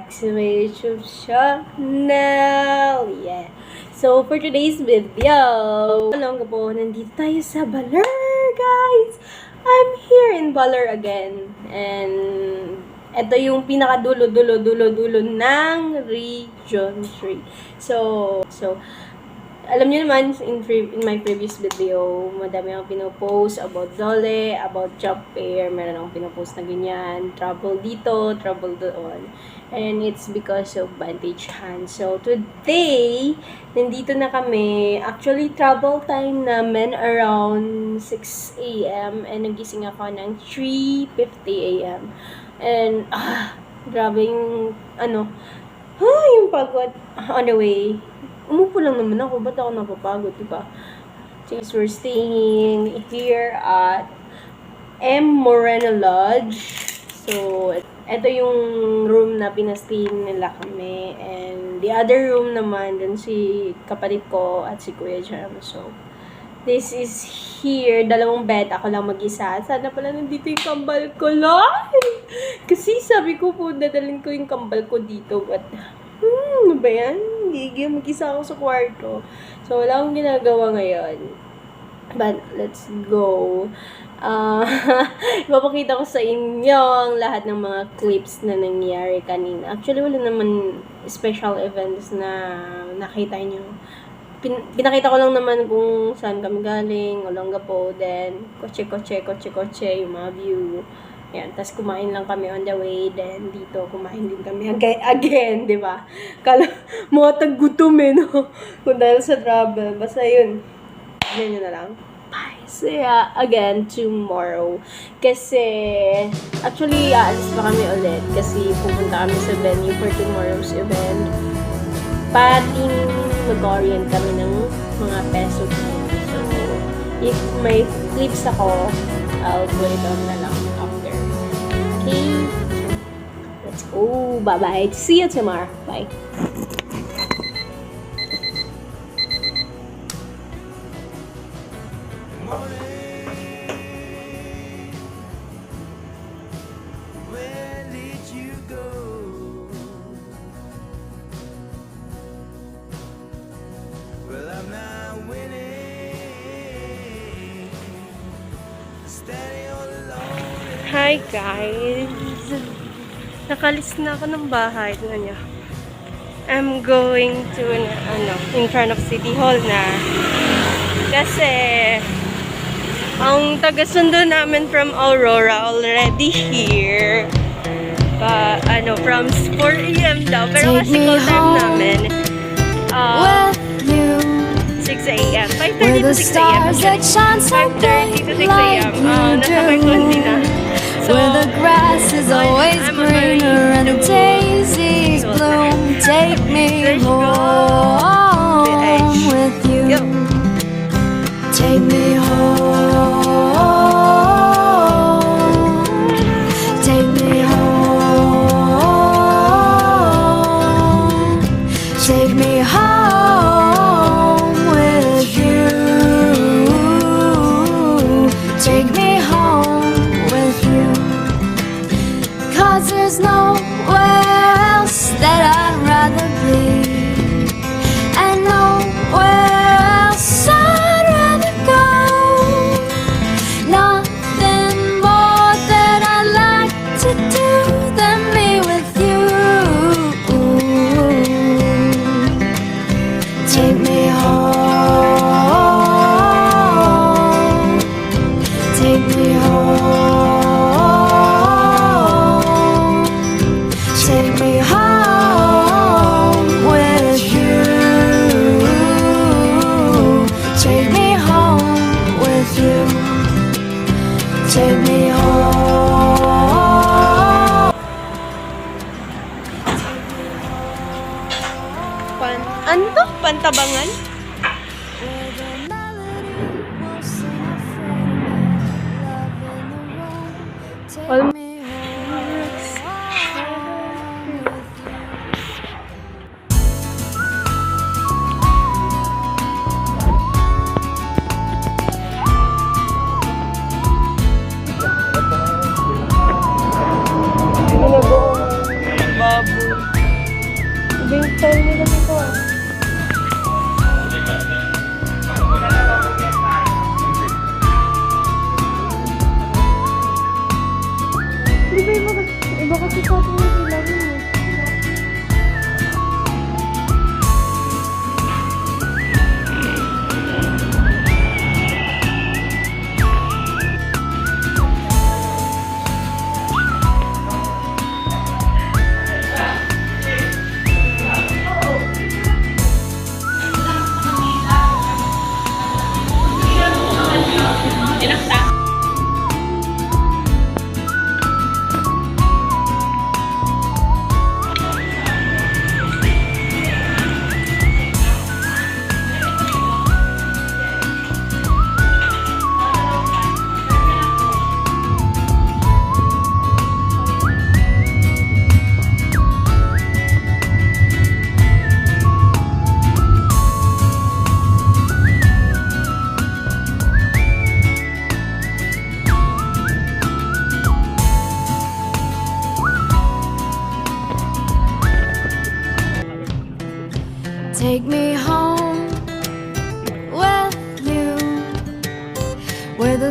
back to my YouTube channel. Yeah. So, for today's video, alam ko po, nandito tayo sa Baler, guys. I'm here in Baler again. And, ito yung pinakadulo ng Region 3. So, alam niyo naman, in my previous video, madami akong pinopost about Dole, about job fair, meron akong pinopost na ganyan, trouble dito, trouble doon. And it's because of Vantage Hand. So, today, nandito na kami. Actually, travel time namin around 6 a.m. And nagising ako ng 3:50 a.m. And, grabe yung, yung pagod on the way. Umupo lang naman ako. Ba't ako napapagod, diba? Since we're staying here at Moreno Lodge. So, ito yung room na pinastayin nila kami. And the other room naman, dun si kapatid ko at si Kuya Jam. So, this is here. Dalawang bed. Ako lang mag-isa. Sana pala nandito yung kambal ko lang. Kasi sabi ko po, dadalhin ko yung kambal ko dito. But, ano ba yan? Hindi, mag-isa ako sa kwarto. So, wala akong ginagawa ngayon. But, let's go. Ipapakita ko sa inyo ang lahat ng mga clips na nangyari kanina. Actually, wala naman special events na nakita nyo. Pinakita ko lang naman kung saan kami galing, Olongapo, then kotse, yung mga view. Yan, tapos kumain lang kami on the way, then dito kumain din kami again, di ba? Kala mo taggutom no? Kung dahil sa travel, basta yun. Yan na lang. Bye. So yeah, again, tomorrow. Kasi, actually, aalis pa kami ulit kasi pupunta kami sa venue for tomorrow's event. Pating mag-orient kami ng mga peso. So, if may clips ako, I'll put it on na lang after. Okay? Let's go. Bye-bye. See you tomorrow. Bye. Hi guys! Nakalis na ako ng bahay. Tignan niyo. I'm going to in front of City Hall na. Kasi ang taga-sundo namin from Aurora already here. From 4 a.m. daw. Pero kasi call time namin 6 a.m. 5:30 to 6 a.m. 5:30 to 6 a.m. Nasa may kondi na. So, where the grass is always greener and the daisies bloom. Take me home with you. Take me home. Take me home. Take me home with you. Take me home. Cause there's nowhere else that I'd rather be, and nowhere else I'd rather go. Nothing more that I'd like to do than be with you. Take me home. Take me home. Take me home with you. Take me home with you. Take me home. Ano to? Pantabangan? Baboy.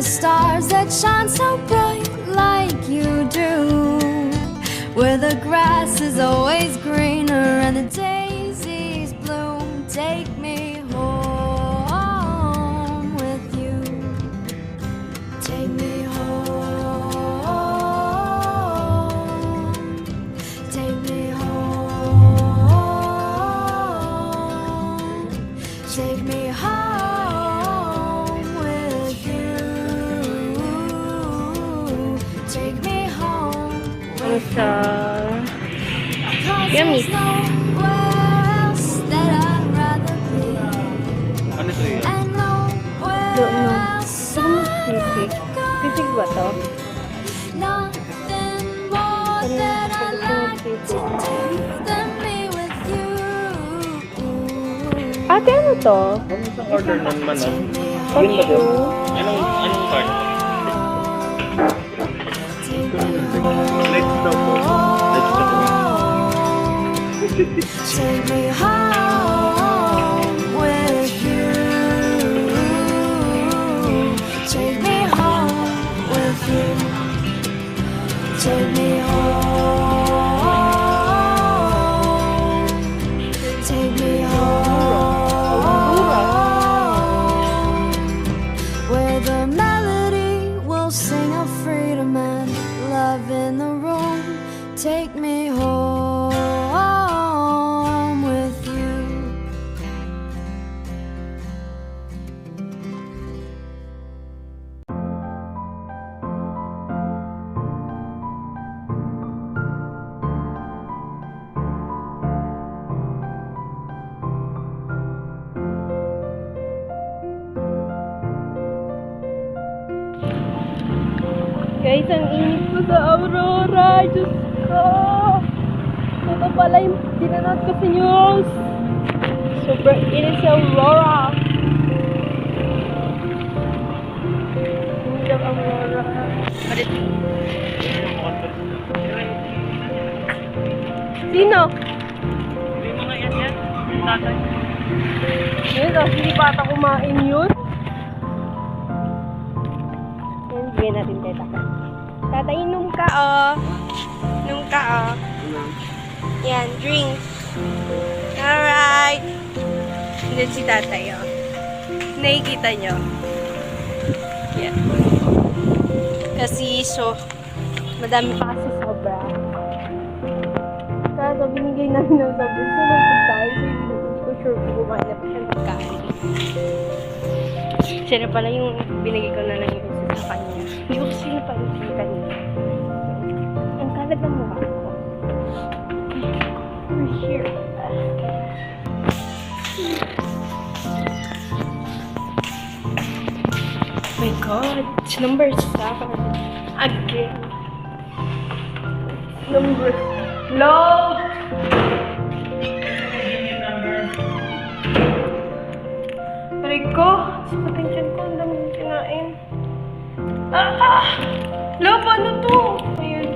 the stars that shine so bright like you do, where the grass is always greener and the daisies bloom. Take me home with you. Take me home. Take me home. Take me home with you. Take me home with you. 'Cause Yummy. there's nowhere else that I'd rather be. Ano to yun? And nowhere Don't know. else Sisig. Sisig ba to? nothing more that I'd like to do than be with you. Ate, ano to? Ano sa order ng manok? Yun ba Cashew. doon? Anong card? Let's go po. Let's go. Take me home with you. Take me home with you. Take me home. Take me home. Where the melody will sing of freedom and love in the room. Take me home with you. Guys, ang init ko sa Aurora. Diyos ko. Ito pala yung pinanood ko sa news. Super init sa Aurora. Init ang Aurora. Sino? Hindi mga yan yan. Tatay. Yun, hindi pa ata kumain yun. Yan, bigyan natin kay Tata. Tata, inom ka, oh. Inom ka, oh. Yan, drinks. Alright. Hindi si Tatay, oh. Nakikita nyo. Yan. Kasi, so, madami pa kasi sobra. Kaso, binigay namin ng sobra. So, ng pagkain. So, hindi ko sure kung kumain na pa siyang pagkain. Siya na pala yung binigay ko na lang yung isa sa kanya. Hindi ko kasi napansin kanina. So, ang kalat ng mukha ko. We're here. Oh my God, it's number 7. Again. Number. Load! Aray ko, sa potential ko, ang dami yung kinain. Love, ano to? Ayun.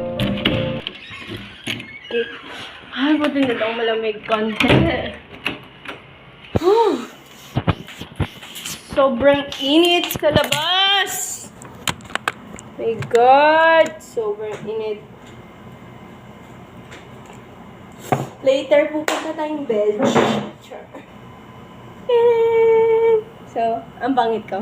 Okay. Ay, buti na daw malamig konti. Sobrang init sa labas. My God, sobrang init. Later, pupunta tayong bed. Sure. So, ang pangit ko.